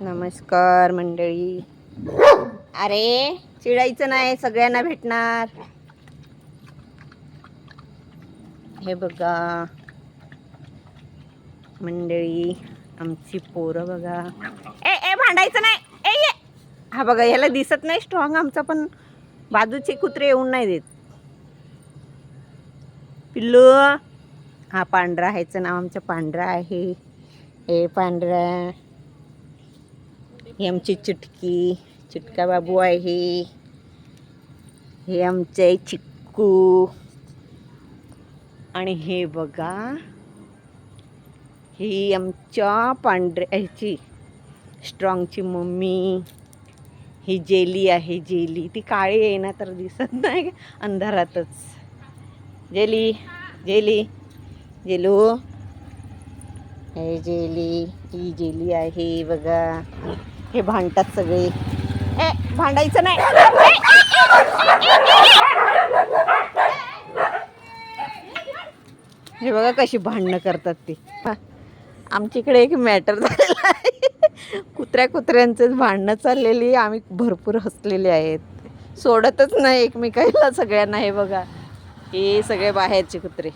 नमस्कार मंडळी. अरे चिडायचं नाही, सगळ्यांना भेटणार. हे बघा मंडळी, आमची पोरं बघा. ए ए भांडायचं नाही. ए ये. हा बघा, ह्याला दिसत नाही स्ट्रॉंग आमचा, पण बाजूचे कुत्रे येऊन नाही देत. पिल्लू, हा पांढरा, ह्याचं नाव आमचं पांढरा आहे. हे पांढरा, ही आमची चुटकी, चुटका बाबू आहे. हे आमचे चिक्कू. आणि हे बघा, ही आमच्या पांढऱ्याची स्ट्रॉंगची मम्मी. ही जेली आहे, जेली. ती काळी आहे ना, तर दिसत नाही अंधारातच. Jelly, jelly, जेलू. हे जेली, ही जेली आहे बघा. हे भांडतात सगळे. ए भांडायचं नाही. हे बघा कशी भांडणं करतात ते. आमच्या इकडे एक मॅटर झालेला आहे. कुत्र्यांचंच भांडणं चाललेली. आम्ही भरपूर हसलेले आहेत. सोडतच नाही एकमेकाला सगळ्यांना. हे बघा, हे सगळे बाहेरचे कुत्रे.